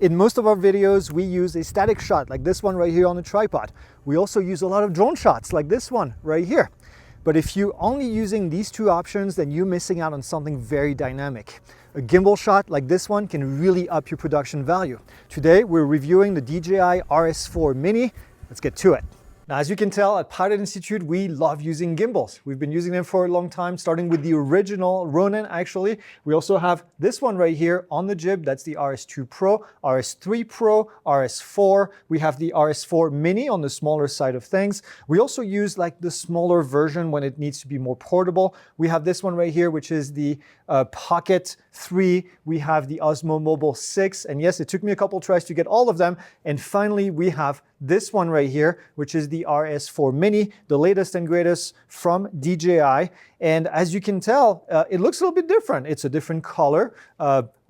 In most of our videos, we use a static shot like this one right here on the tripod. We also use a lot of drone shots like this one right here. But if you're only using these two options, then you're missing out on something very dynamic. A gimbal shot like this one can really up your production value. Today, we're reviewing the DJI RS4 Mini. Let's get to it. Now, as you can tell, at Pilot Institute, we love using gimbals. We've been using them for a long time, starting with the original Ronin, actually. We also have this one right here on the jib. That's the RS2 Pro, RS3 Pro, RS4. We have the RS4 Mini on the smaller side of things. We also use like the smaller version when it needs to be more portable. We have this one right here, which is the Pocket 3. We have the Osmo Mobile 6. And yes, it took me a couple tries to get all of them. And finally, we have this one right here, which is the RS4 Mini, the latest and greatest from DJI. And as you can tell, it looks a little bit different. It's a different color.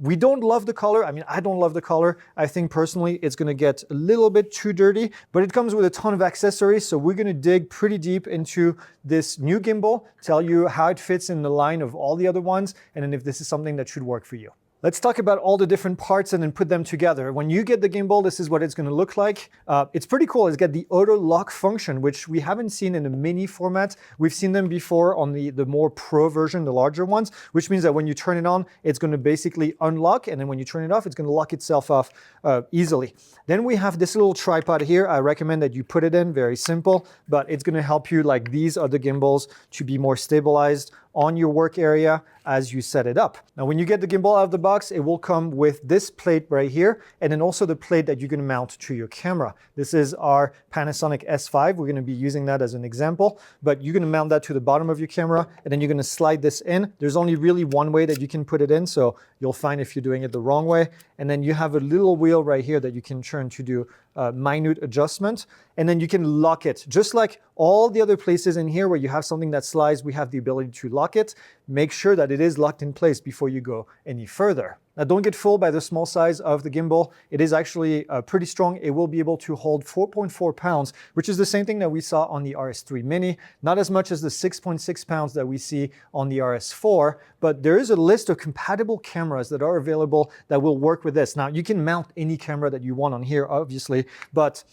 We don't love the color. I mean, I don't love the color. I think personally it's gonna get a little bit too dirty, but it comes with a ton of accessories. So we're gonna dig pretty deep into this new gimbal, tell you how it fits in the line of all the other ones, and then if this is something that should work for you. Let's talk about all the different parts and then put them together. When you get the gimbal, this is what it's gonna look like. It's pretty cool. It's got the auto lock function, which we haven't seen in the mini format. We've seen them before on the more pro version, the larger ones, which means that when you turn it on, it's gonna basically unlock, and then when you turn it off, it's gonna lock itself off easily. Then we have this little tripod here. I recommend that you put it in, very simple, but it's gonna help you, like these other gimbals, to be more stabilized on your work area as you set it up. Now, when you get the gimbal out of the box, it will come with this plate right here, and then also the plate that you're gonna mount to your camera. This is our Panasonic S5. We're gonna be using that as an example, but you're gonna mount that to the bottom of your camera, and then you're gonna slide this in. There's only really one way that you can put it in, so you'll find if you're doing it the wrong way. And then you have a little wheel right here that you can turn to do minute adjustment, and then you can lock it. Just like all the other places in here where you have something that slides, we have the ability to lock it. Make sure that it is locked in place before you go any further. Now, don't get fooled by the small size of the gimbal. It is actually pretty strong. It will be able to hold 4.4 pounds, which is the same thing that we saw on the RS3 Mini. Not as much as the 6.6 pounds that we see on the RS4, but there is a list of compatible cameras that are available that will work with this. Now, you can mount any camera that you want on here, obviously, but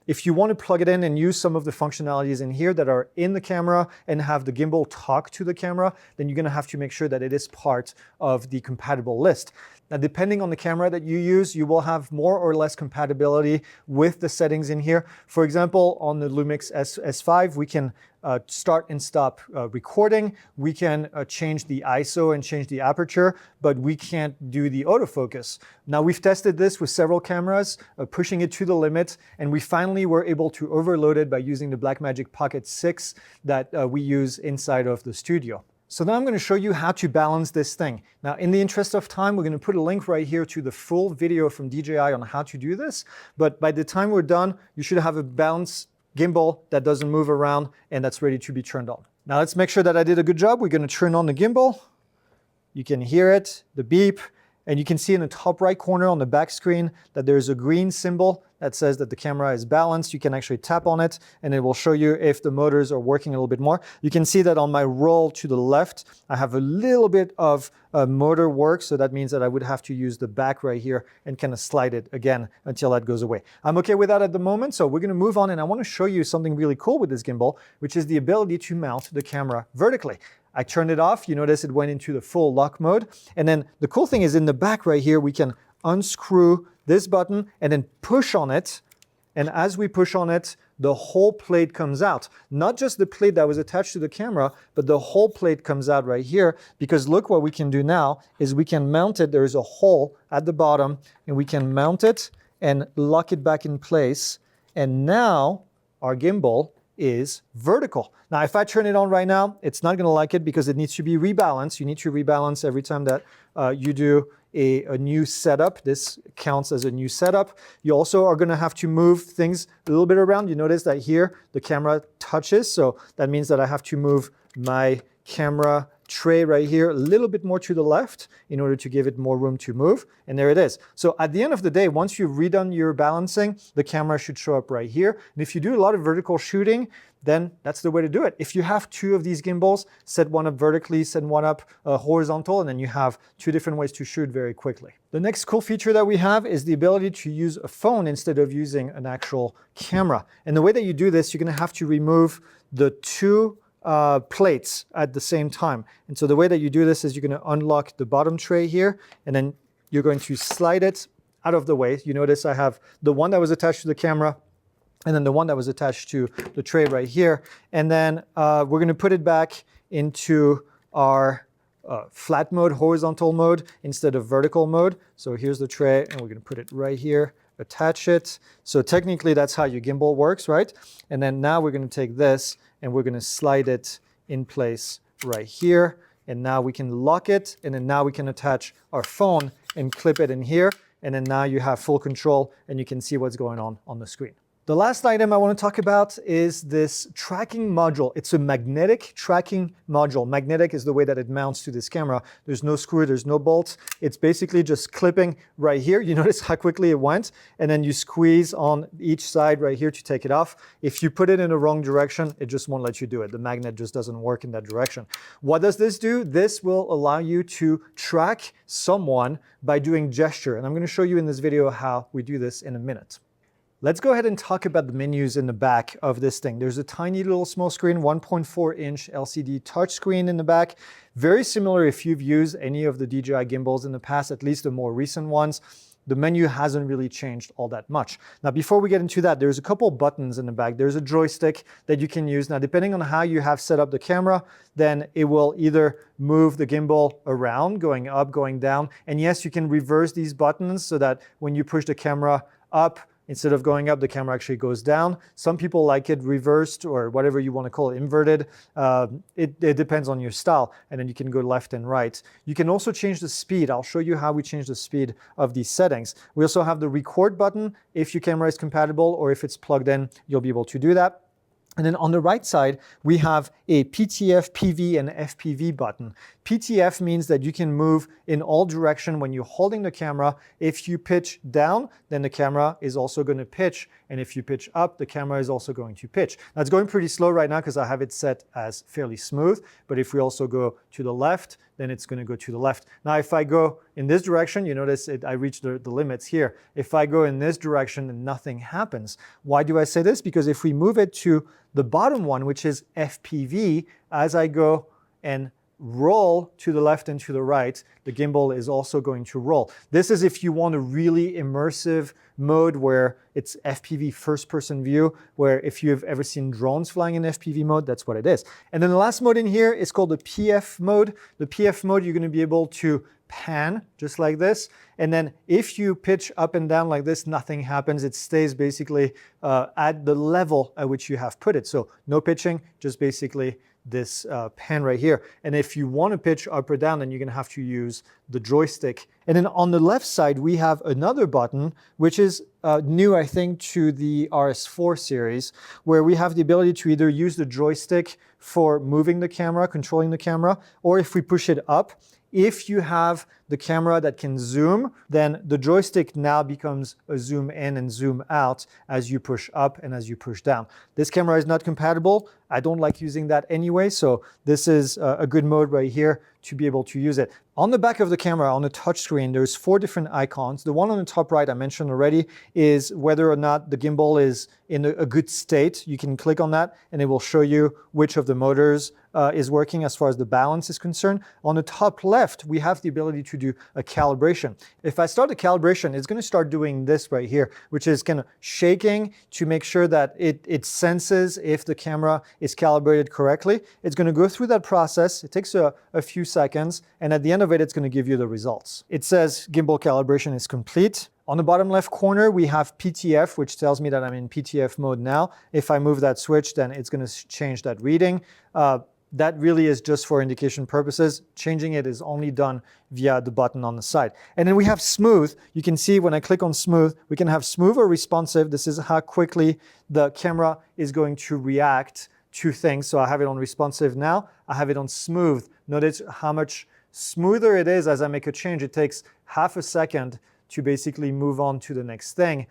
if you want to plug it in and use some of the functionalities in here that are in the camera and have the gimbal talk to the camera, then you're going to have to make sure that it is part of the compatible list. Now, depending on the camera that you use, you will have more or less compatibility with the settings in here. For example, on the Lumix S5, we can start and stop recording. We can change the ISO and change the aperture, but we can't do the autofocus. Now, we've tested this with several cameras, pushing it to the limit, and we finally were able to overload it by using the Blackmagic Pocket 6 that we use inside of the studio. So now I'm going to show you how to balance this thing. Now, in the interest of time, we're going to put a link right here to the full video from DJI on how to do this. But by the time we're done, you should have a balanced gimbal that doesn't move around and that's ready to be turned on. Now, let's make sure that I did a good job. We're going to turn on the gimbal. You can hear it, the beep, and you can see in the top right corner on the back screen that there's a green symbol that says that the camera is balanced. You can actually tap on it and it will show you if the motors are working a little bit more. You can see that on my roll to the left, I have a little bit of motor work. So that means that I would have to use the back right here and kind of slide it again until that goes away. I'm okay with that at the moment. So we're going to move on, and I want to show you something really cool with this gimbal, which is the ability to mount the camera vertically. I turned it off. You notice it went into the full lock mode. And then the cool thing is in the back right here, we can unscrew this button and then push on it. And as we push on it, the whole plate comes out. Not just the plate that was attached to the camera, but the whole plate comes out right here, because look what we can do now is we can mount it. There's a hole at the bottom and we can mount it and lock it back in place. And now our gimbal is vertical. Now, if I turn it on right now, it's not gonna like it because it needs to be rebalanced. You need to rebalance every time that you do a new setup. This counts as a new setup. You also are gonna have to move things a little bit around. You notice that here, the camera touches. So that means that I have to move my camera tray right here a little bit more to the left in order to give it more room to move. And there it is. So at the end of the day, once you've redone your balancing, the camera should show up right here. And if you do a lot of vertical shooting, then that's the way to do it. If you have two of these gimbals, set one up vertically, set one up horizontal, and then you have two different ways to shoot very quickly. The next cool feature that we have is the ability to use a phone instead of using an actual camera. And the way that you do this, you're gonna have to remove the two plates at the same time. And so the way that you do this is you're gonna unlock the bottom tray here, and then you're going to slide it out of the way. You notice I have the one that was attached to the camera, and then the one that was attached to the tray right here. And then we're gonna put it back into our flat mode, horizontal mode, instead of vertical mode. So here's the tray, and we're gonna put it right here, attach it. So technically that's how your gimbal works, right? And then now we're gonna take this and we're gonna slide it in place right here. And now we can lock it, and then now we can attach our phone and clip it in here. And then now you have full control and you can see what's going on the screen. The last item I want to talk about is this tracking module. It's a magnetic tracking module. Magnetic is the way that it mounts to this camera. There's no screw, there's no bolts. It's basically just clipping right here. You notice how quickly it went, and then you squeeze on each side right here to take it off. If you put it in the wrong direction, it just won't let you do it. The magnet just doesn't work in that direction. What does this do? This will allow you to track someone by doing gesture, and I'm going to show you in this video how we do this in a minute. Let's go ahead and talk about the menus in the back of this thing. There's a tiny little small screen, 1.4-inch LCD touchscreen in the back. Very similar if you've used any of the DJI gimbals in the past, at least the more recent ones. The menu hasn't really changed all that much. Now, before we get into that, there's a couple buttons in the back. There's a joystick that you can use. Now, depending on how you have set up the camera, then it will either move the gimbal around, going up, going down. And yes, you can reverse these buttons so that when you push the camera up, instead of going up, the camera actually goes down. Some people like it reversed, or whatever you want to call it, inverted. It depends on your style. And then you can go left and right. You can also change the speed. I'll show you how we change the speed of these settings. We also have the record button. If your camera is compatible or if it's plugged in, you'll be able to do that. And then on the right side, we have a PTF, PV, and FPV button. PTF means that you can move in all directions when you're holding the camera. If you pitch down, then the camera is also going to pitch. And if you pitch up, the camera is also going to pitch. Now, it's going pretty slow right now because I have it set as fairly smooth. But if we also go to the left, then it's going to go to the left. Now, if I go in this direction, you notice I reach the limits here. If I go in this direction, then nothing happens. Why do I say this? Because if we move it to the bottom one, which is FPV, as I go and roll to the left and to the right, the gimbal is also going to roll. This is if you want a really immersive mode where it's FPV first-person view, where if you've ever seen drones flying in FPV mode, that's what it is. And then the last mode in here is called the PF mode. The PF mode, you're going to be able to pan just like this. And then if you pitch up and down like this, nothing happens. It stays basically at the level at which you have put it. So no pitching, just basically this pan right here. And if you want to pitch up or down, then you're going to have to use the joystick. And then on the left side, we have another button, which is new, I think, to the RS4 series, where we have the ability to either use the joystick for moving the camera, controlling the camera, or if we push it up, if you have the camera that can zoom, then the joystick now becomes a zoom in and zoom out as you push up and as you push down. This camera is not compatible. I don't like using that anyway, so this is a good mode right here to be able to use it. On the back of the camera, on the touch screen, there's 4 different icons. The one on the top right I mentioned already is whether or not the gimbal is in a good state. You can click on that and it will show you which of the motors is working as far as the balance is concerned. On the top left, we have the ability to do a calibration. If I start the calibration, it's going to start doing this right here, which is kind of shaking to make sure that it senses if the camera is calibrated correctly. It's going to go through that process. It takes a few seconds, and at the end of it, it's going to give you the results. It says gimbal calibration is complete. On the bottom left corner, we have PTF, which tells me that I'm in PTF mode now. If I move that switch, then it's going to change that reading. That really is just for indication purposes. Changing it is only done via the button on the side. And then we have smooth. You can see when I click on smooth, we can have smooth or responsive. This is how quickly the camera is going to react two things. So I have it on responsive now, I have it on smooth. Notice how much smoother it is as I make a change. It takes half a second to basically move on to the next thing.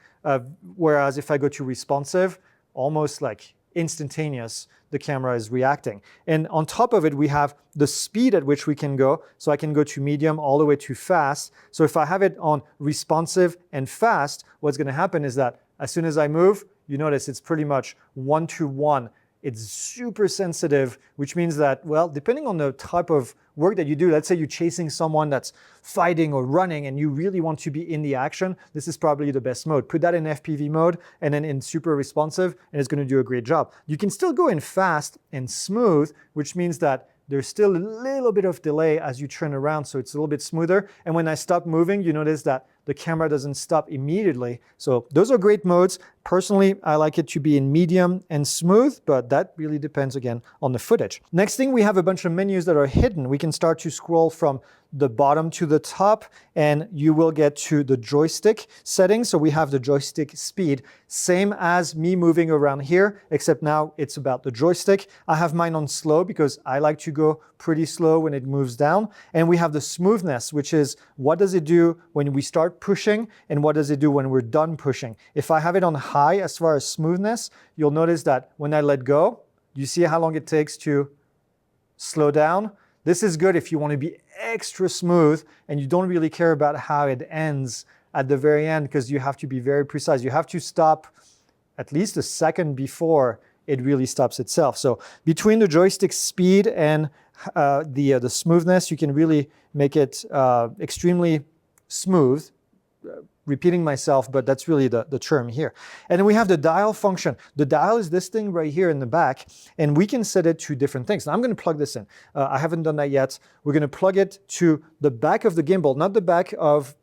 Whereas if I go to responsive, almost like instantaneous, the camera is reacting. And on top of it, we have the speed at which we can go. So I can go to medium all the way to fast. So if I have it on responsive and fast, what's going to happen is that as soon as I move, you notice it's pretty much 1-to-1. It's super sensitive, which means that, well, depending on the type of work that you do, let's say you're chasing someone that's fighting or running and you really want to be in the action, this is probably the best mode. Put that in FPV mode and then in super responsive, and it's going to do a great job. You can still go in fast and smooth, which means that there's still a little bit of delay as you turn around, so it's a little bit smoother. And when I stop moving, you notice that the camera doesn't stop immediately. So those are great modes. Personally, I like it to be in medium and smooth, but that really depends again on the footage. Next thing, we have a bunch of menus that are hidden. We can start to scroll from the bottom to the top, and you will get to the joystick settings. So we have the joystick speed, same as me moving around here, except now it's about the joystick. I have mine on slow because I like to go pretty slow when it moves down. And we have the smoothness, which is what does it do when we start pushing and what does it do when we're done pushing. If I have it on high as far as smoothness, you'll notice that when I let go, you see how long it takes to slow down? This is good if you want to be extra smooth and you don't really care about how it ends at the very end, because you have to be very precise. You have to stop at least a second before it really stops itself. So between the joystick speed and the smoothness, you can really make it extremely smooth. Repeating myself, but that's really the term here. And then we have the dial function. The dial is this thing right here in the back, and we can set it to different things. Now I'm going to plug this in. I haven't done that yet. We're going to plug it to the back of the gimbal, not the back of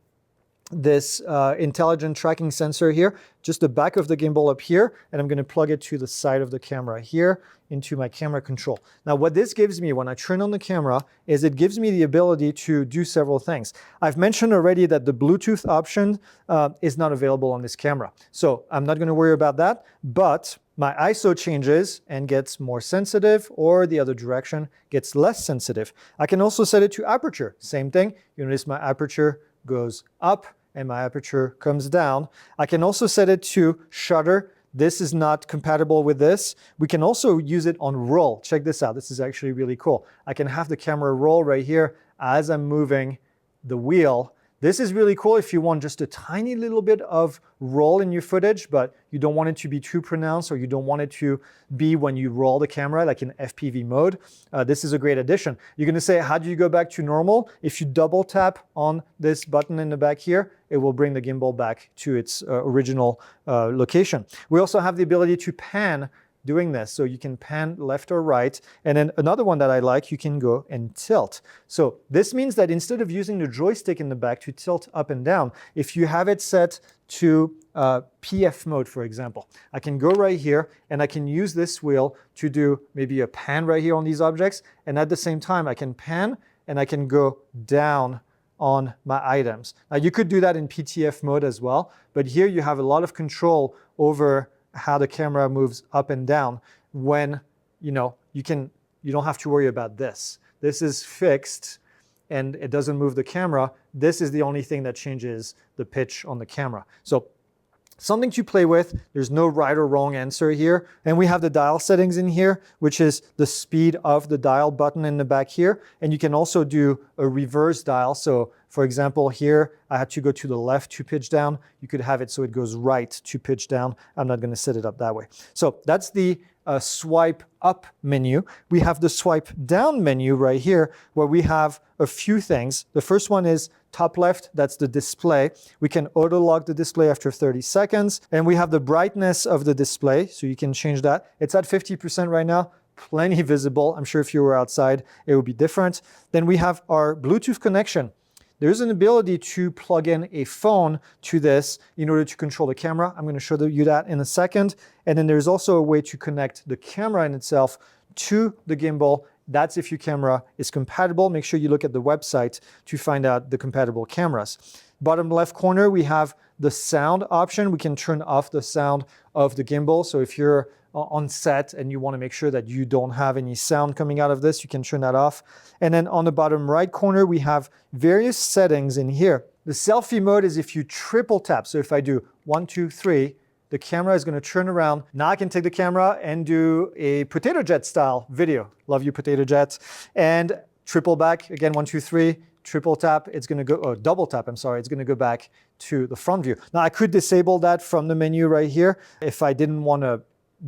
this intelligent tracking sensor here, just the back of the gimbal up here, and I'm going to plug it to the side of the camera here into my camera control. Now what this gives me when I turn on the camera is it gives me the ability to do several things. I've mentioned already that the Bluetooth option is not available on this camera, so I'm not going to worry about that, but my ISO changes and gets more sensitive, or the other direction gets less sensitive. I can also set it to aperture. Same thing. You notice my aperture goes up and my aperture comes down. I can also set it to shutter. This is not compatible with this. We can also use it on roll. Check this out. This is actually really cool. I can have the camera roll right here as I'm moving the wheel. This is really cool if you want just a tiny little bit of roll in your footage, but you don't want it to be too pronounced, or you don't want it to be when you roll the camera, like in FPV mode. This is a great addition. You're going to say, how do you go back to normal? If you double tap on this button in the back here, it will bring the gimbal back to its original location. We also have the ability to pan doing this. So you can pan left or right. And then another one that I like, you can go and tilt. So this means that instead of using the joystick in the back to tilt up and down, if you have it set to PF mode, for example, I can go right here and I can use this wheel to do maybe a pan right here on these objects. And at the same time, I can pan and I can go down on my items. Now you could do that in PTF mode as well, but here you have a lot of control over how the camera moves up and down when, you don't have to worry about this. This is fixed and it doesn't move the camera. This is the only thing that changes the pitch on the camera. So something to play with. There's no right or wrong answer here. And we have the dial settings in here, which is the speed of the dial button in the back here. And you can also do a reverse dial. So for example, here, I had to go to the left to pitch down. You could have it so it goes right to pitch down. I'm not going to set it up that way. So that's the swipe up menu. We have the swipe down menu right here, where we have a few things. The first one is top left, that's the display. We can auto lock the display after 30 seconds. And we have the brightness of the display, so you can change that. It's at 50% right now. Plenty visible. I'm sure if you were outside, it would be different. Then we have our Bluetooth connection. There's an ability to plug in a phone to this in order to control the camera. I'm going to show you that in a second. And then there's also a way to connect the camera in itself to the gimbal. That's if your camera is compatible. Make sure you look at the website to find out the compatible cameras. Bottom left corner, we have the sound option. We can turn off the sound of the gimbal. So if you're on set and you want to make sure that you don't have any sound coming out of this, you can turn that off. And then on the bottom right corner, we have various settings in here. The selfie mode is if you triple tap. So if I do 1, 2, 3, the camera is going to turn around. Now I can take the camera and do a potato jet style video. Love you, potato jet. And triple back, again, 1, 2, 3, triple tap, it's going to go, or double tap, I'm sorry, it's going to go back to the front view. Now I could disable that from the menu right here if I didn't want to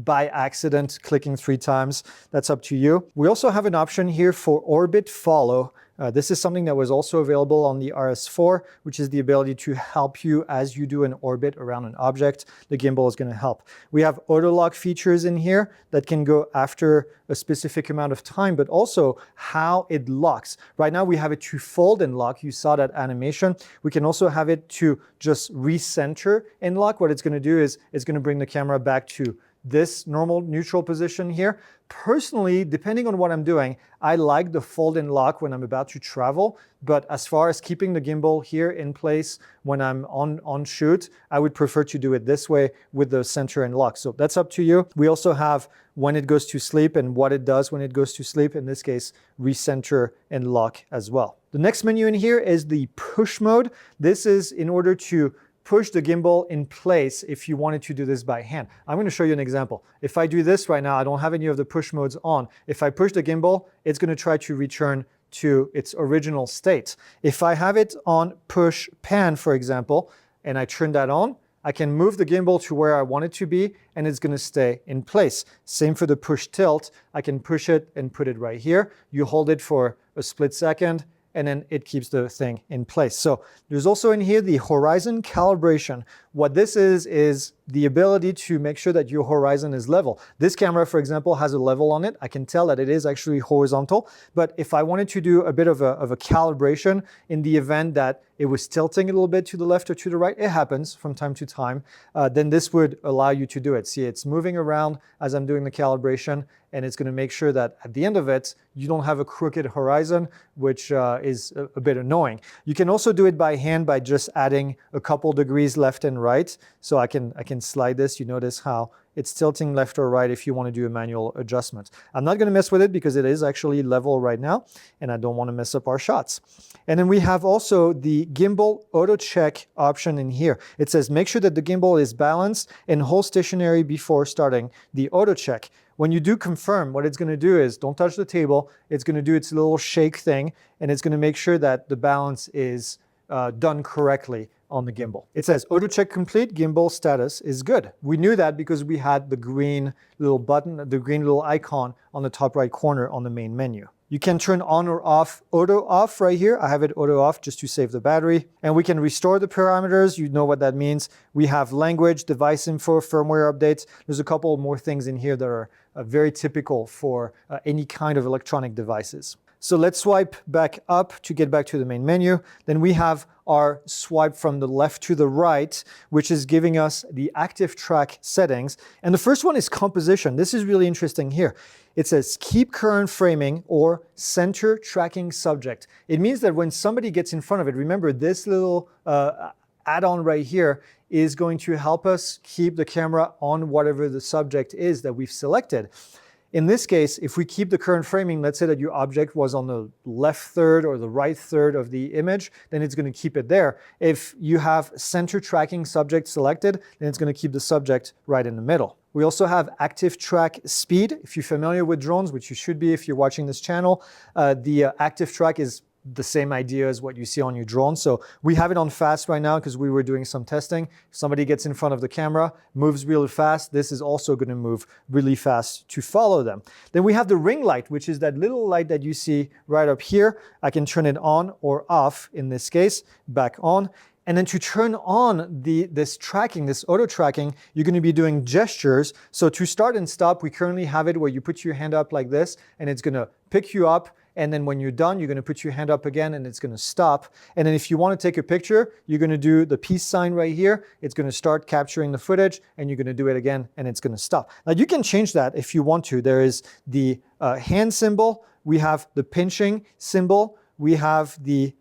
by accident clicking 3 times. That's up to you. We also have an option here for orbit follow. This is something that was also available on the RS4, which is the ability to help you as you do an orbit around an object. The gimbal is going to help. We have auto lock features in here that can go after a specific amount of time, but also how it locks. Right now we have it to fold and lock. You saw that animation. We can also have it to just recenter and lock. What it's going to do is it's going to bring the camera back to this normal neutral position here. Personally, depending on what I'm doing, I like the fold and lock when I'm about to travel, but as far as keeping the gimbal here in place when I'm on shoot, I would prefer to do it this way with the center and lock. So that's up to you. We also have when it goes to sleep and what it does when it goes to sleep. In this case, recenter and lock as well. The next menu in here is the push mode. This is in order to push the gimbal in place if you wanted to do this by hand. I'm going to show you an example. If I do this right now, I don't have any of the push modes on. If I push the gimbal, it's going to try to return to its original state. If I have it on push pan, for example, and I turn that on, I can move the gimbal to where I want it to be and it's going to stay in place. Same for the push tilt. I can push it and put it right here. You hold it for a split second and then it keeps the thing in place. So there's also in here the horizon calibration. What this is the ability to make sure that your horizon is level. This camera, for example, has a level on it. I can tell that it is actually horizontal, but if I wanted to do a bit of a calibration in the event that it was tilting a little bit to the left or to the right, it happens from time to time, then this would allow you to do it. See, it's moving around as I'm doing the calibration, and it's going to make sure that at the end of it, you don't have a crooked horizon, which is a bit annoying. You can also do it by hand by just adding a couple degrees left and right. So I can slide this. You notice how it's tilting left or right if you want to do a manual adjustment. I'm not going to mess with it because it is actually level right now, and I don't want to mess up our shots. And then we have also the gimbal auto check option in here. It says make sure that the gimbal is balanced and hold stationary before starting the auto check. When you do confirm, what it's going to do is don't touch the table. It's going to do its little shake thing, and it's going to make sure that the balance is done correctly on the gimbal. It says auto check complete, gimbal status is good. We knew that because we had the green little button, the green little icon on the top right corner on the main menu. You can turn on or off auto off right here. I have it auto off just to save the battery. And we can restore the parameters. You know what that means. We have language, device info, firmware updates. There's a couple more things in here that are very typical for any kind of electronic devices. So let's swipe back up to get back to the main menu. Then we have our swipe from the left to the right, which is giving us the active track settings. And the first one is composition. This is really interesting here. It says keep current framing or center tracking subject. It means that when somebody gets in front of it, remember this little add-on right here is going to help us keep the camera on whatever the subject is that we've selected. In this case, if we keep the current framing, let's say that your object was on the left third or the right third of the image, then it's going to keep it there. If you have center tracking subject selected, then it's going to keep the subject right in the middle. We also have active track speed. If you're familiar with drones, which you should be if you're watching this channel, the active track is the same idea as what you see on your drone. So we have it on fast right now because we were doing some testing. If somebody gets in front of the camera, moves really fast, this is also going to move really fast to follow them. Then we have the ring light, which is that little light that you see right up here. I can turn it on or off, in this case, back on. And then to turn on this tracking, this auto tracking, you're going to be doing gestures. So to start and stop, we currently have it where you put your hand up like this, and it's going to pick you up. And then when you're done, you're going to put your hand up again and it's going to stop. And then if you want to take a picture, you're going to do the peace sign right here. It's going to start capturing the footage and you're going to do it again and it's going to stop. Now you can change that if you want to. There is the hand symbol. We have the pinching symbol. We have the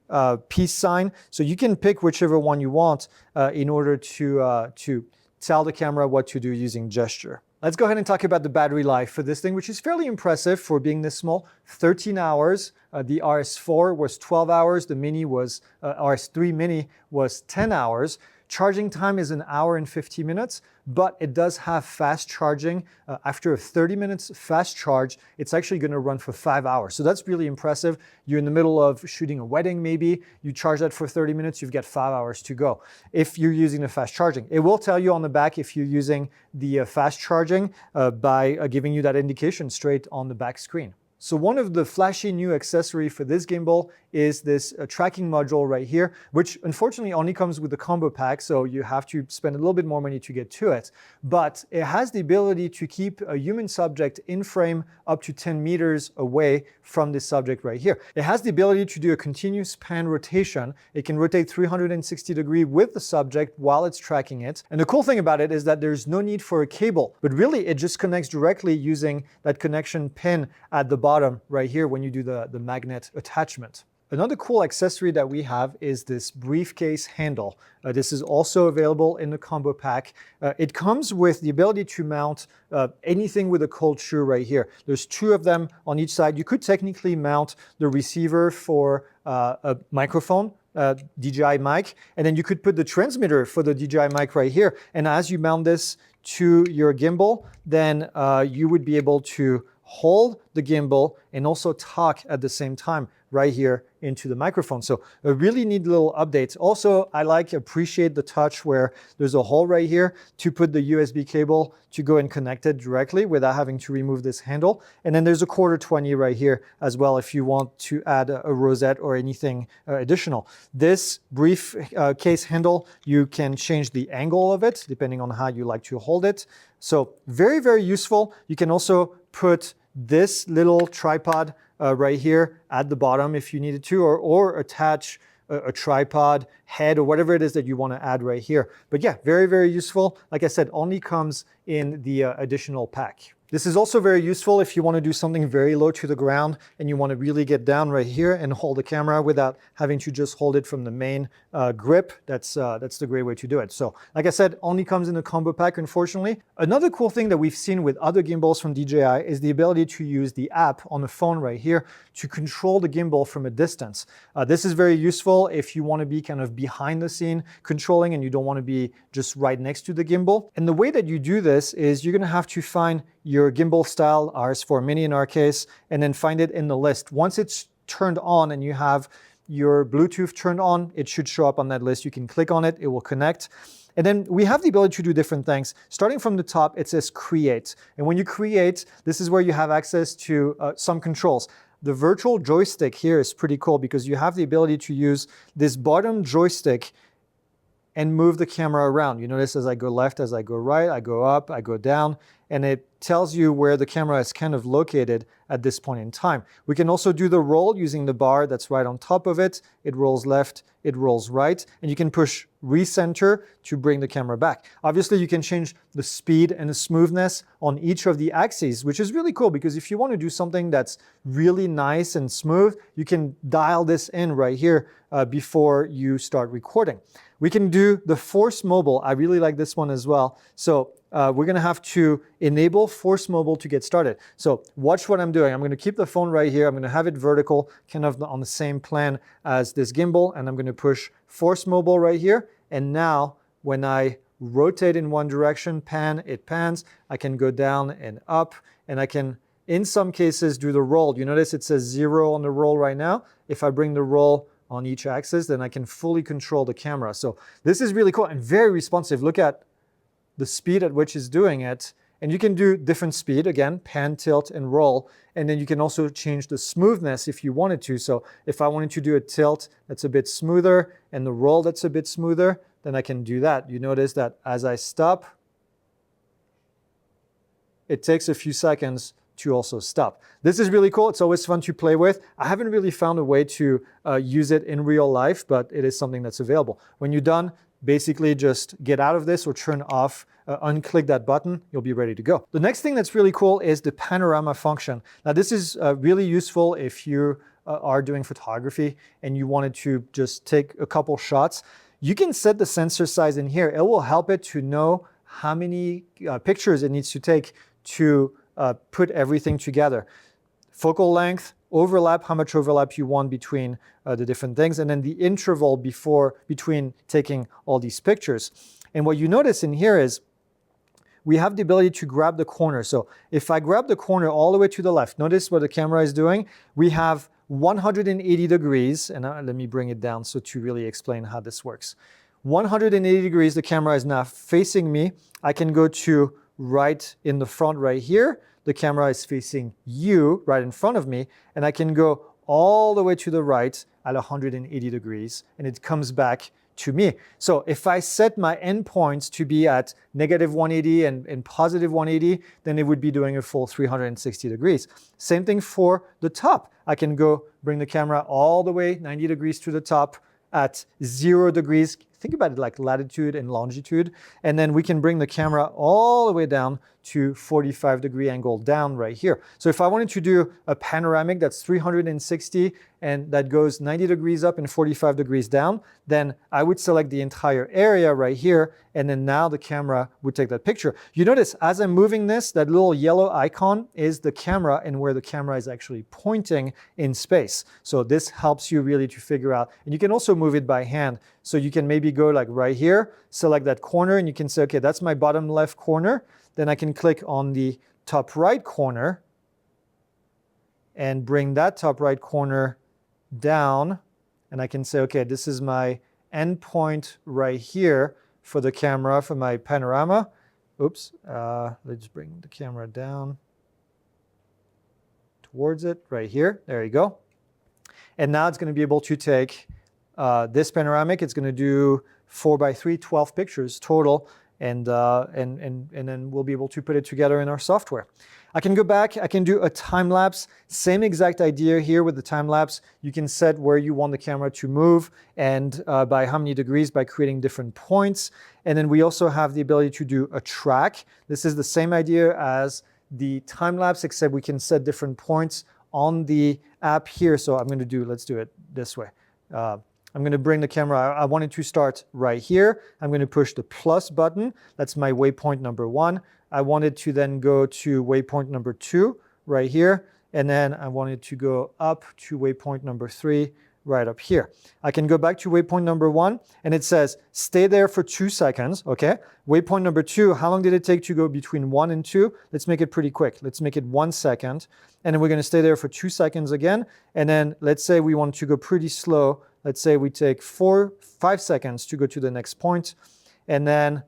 peace sign. So you can pick whichever one you want in order to tell the camera what to do using gesture. Let's go ahead and talk about the battery life for this thing, which is fairly impressive for being this small. 13 hours. The RS4 was 12 hours. The Mini was RS3 Mini was 10 hours. Charging time is 1 hour and 50 minutes, but it does have fast charging. After a 30 minutes fast charge, it's actually going to run for 5 hours. So that's really impressive. You're in the middle of shooting a wedding maybe, you charge that for 30 minutes, you've got 5 hours to go. If you're using the fast charging, it will tell you on the back if you're using the fast charging by giving you that indication straight on the back screen. So one of the flashy new accessory for this gimbal is this tracking module right here, which unfortunately only comes with the combo pack, so you have to spend a little bit more money to get to it. But it has the ability to keep a human subject in frame up to 10 meters away from this subject right here. It has the ability to do a continuous pan rotation. It can rotate 360 degrees with the subject while it's tracking it. And the cool thing about it is that there's no need for a cable, but really it just connects directly using that connection pin at the bottom right here when you do the magnet attachment. Another cool accessory that we have is this briefcase handle. This is also available in the combo pack. It comes with the ability to mount anything with a cold shoe right here. There's 2 of them on each side. You could technically mount the receiver for a microphone, DJI mic, and then you could put the transmitter for the DJI mic right here. And as you mount this to your gimbal, then you would be able to hold the gimbal and also talk at the same time right here into the microphone. So a really neat little update. Also, I appreciate the touch where there's a hole right here to put the USB cable to go and connect it directly without having to remove this handle. And then there's a 1/4 right here as well if you want to add a rosette or anything additional. This brief case handle, you can change the angle of it depending on how you like to hold it. So very, very useful. You can also put this little tripod right here at the bottom if you needed to, or attach a tripod head or whatever it is that you want to add right here. But yeah, very, very useful. Like I said, only comes in the additional pack. This is also very useful if you want to do something very low to the ground and you want to really get down right here and hold the camera without having to just hold it from the main grip. That's the great way to do it. So like I said, only comes in a combo pack, unfortunately. Another cool thing that we've seen with other gimbals from DJI is the ability to use the app on the phone right here to control the gimbal from a distance. This is very useful if you want to be kind of behind the scene controlling and you don't want to be just right next to the gimbal. And the way that you do this is you're going to have to find your gimbal style, RS4 Mini in our case, and then find it in the list. Once it's turned on and you have your Bluetooth turned on, it should show up on that list. You can click on it, it will connect. And then we have the ability to do different things. Starting from the top, it says create. And when you create, this is where you have access to some controls. The virtual joystick here is pretty cool because you have the ability to use this bottom joystick and move the camera around. You notice as I go left, as I go right, I go up, I go down, and it tells you where the camera is kind of located at this point in time. We can also do the roll using the bar that's right on top of it. It rolls left, it rolls right, and you can push recenter to bring the camera back. Obviously, you can change the speed and the smoothness on each of the axes, which is really cool because if you want to do something that's really nice and smooth, you can dial this in right here before you start recording. We can do the force mobile. I really like this one as well. So we're gonna have to enable force mobile to get started. So watch what I'm doing. I'm gonna keep the phone right here. I'm gonna have it vertical, kind of on the same plan as this gimbal, and I'm gonna push force mobile right here. And now when I rotate in one direction, pan, it pans. I can go down and up, and I can, in some cases, do the roll. You notice it says 0 on the roll right now. If I bring the roll on each axis, then I can fully control the camera. So this is really cool and very responsive. Look at the speed at which it's doing it. And you can do different speed, again, pan, tilt, and roll. And then you can also change the smoothness if you wanted to. So if I wanted to do a tilt that's a bit smoother and the roll that's a bit smoother, then I can do that. You notice that as I stop, it takes a few seconds to also stop. This is really cool. It's always fun to play with. I haven't really found a way to use it in real life, but it is something that's available. When you're done, basically just get out of this or turn off, unclick that button, you'll be ready to go. The next thing that's really cool is the panorama function. Now this is really useful if you are doing photography and you wanted to just take a couple shots. You can set the sensor size in here. It will help it to know how many pictures it needs to take to put everything together. Focal length, overlap, how much overlap you want between the different things, and then the interval between taking all these pictures. And what you notice in here is we have the ability to grab the corner. So if I grab the corner all the way to the left, notice what the camera is doing. We have 180 degrees, and let me bring it down so to really explain how this works. 180 degrees, the camera is now facing me. I can go to right in the front right here. The camera is facing you right in front of me, and I can go all the way to the right at 180 degrees, and it comes back to me. So if I set my endpoints to be at negative 180 and positive 180, then it would be doing a full 360 degrees. Same thing for the top. I can go bring the camera all the way 90 degrees to the top at 0 degrees. Think about it like latitude and longitude. And then we can bring the camera all the way down to 45-degree angle down right here. So if I wanted to do a panoramic that's 360 and that goes 90 degrees up and 45 degrees down, then I would select the entire area right here, and then now the camera would take that picture. You notice as I'm moving this, that little yellow icon is the camera and where the camera is actually pointing in space. So this helps you really to figure out, and you can also move it by hand. So you can maybe go like right here, select that corner, and you can say, okay, that's my bottom left corner. Then I can click on the top right corner and bring that top right corner down. And I can say, okay, this is my endpoint right here for the camera, for my panorama. Oops, let's bring the camera down towards it right here. There you go. And now it's going to be able to take this panoramic. It's going to do 4x3, 12 pictures total. And then we'll be able to put it together in our software. I can go back, I can do a time lapse. Same exact idea here with the time lapse. You can set where you want the camera to move and by how many degrees by creating different points. And then we also have the ability to do a track. This is the same idea as the time lapse, except we can set different points on the app here. So I'm going to do, let's do it this way. I'm going to bring the camera, I want it to start right here. I'm going to push the plus button. That's my waypoint number 1. I want it to then go to waypoint number 2 right here. And then I want it to go up to waypoint number 3 right up here. I can go back to waypoint number 1 and it says stay there for 2 seconds, okay? Waypoint number 2, how long did it take to go between 1 and 2? Let's make it pretty quick. Let's make it 1 second. And then we're going to stay there for 2 seconds again. And then let's say we want to go pretty slow. Let's say we take 5 seconds to go to the next point. And then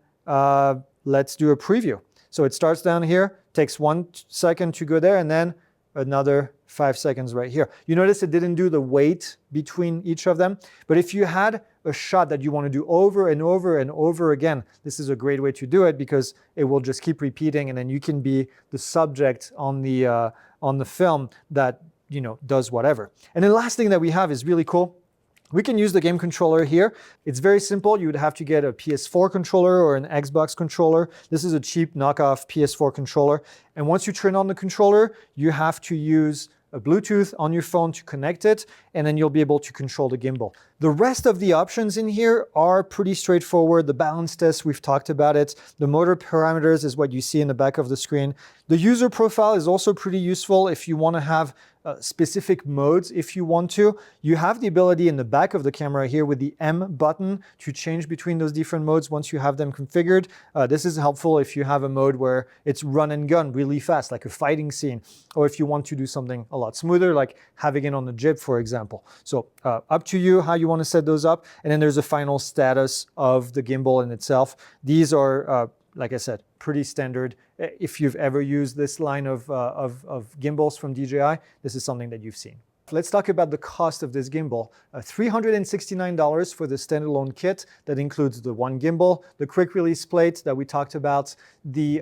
let's do a preview. So it starts down here, takes 1 second to go there, and then another 5 seconds right here. You notice it didn't do the wait between each of them. But if you had a shot that you want to do over and over and over again, this is a great way to do it because it will just keep repeating, and then you can be the subject on the film that does whatever. And then the last thing that we have is really cool. We can use the game controller here. It's very simple. You would have to get a PS4 controller or an Xbox controller. This is a cheap knockoff PS4 controller. And once you turn on the controller, you have to use a Bluetooth on your phone to connect it, and then you'll be able to control the gimbal. The rest of the options in here are pretty straightforward. The balance test, we've talked about it. The motor parameters is what you see in the back of the screen. The user profile is also pretty useful if you want to have specific modes. If you want to, you have the ability in the back of the camera here with the M button to change between those different modes once you have them configured. This is helpful if you have a mode where it's run and gun really fast, like a fighting scene, or if you want to do something a lot smoother, like having it on the jib, for example. So up to you how you want to set those up. And then there's a final status of the gimbal in itself. These are, like I said, pretty standard. If you've ever used this line of gimbals from DJI, this is something that you've seen. Let's talk about the cost of this gimbal. $369 for the standalone kit. That includes the one gimbal, the quick release plate that we talked about, the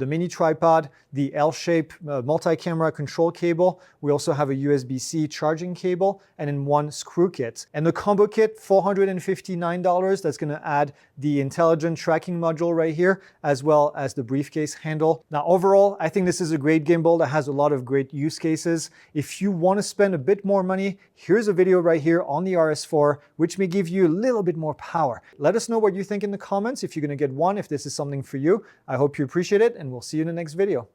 mini tripod, the L-shape multi-camera control cable. We also have a USB-C charging cable, and then one screw kit. And the combo kit, $459. That's going to add the intelligent tracking module right here, as well as the briefcase handle. Now, overall, I think this is a great gimbal that has a lot of great use cases. If you want to spend a bit bit more money, here's a video right here on the RS4, which may give you a little bit more power. Let us know what you think in the comments, if you're gonna get one, if this is something for you. I hope you appreciate it, and we'll see you in the next video.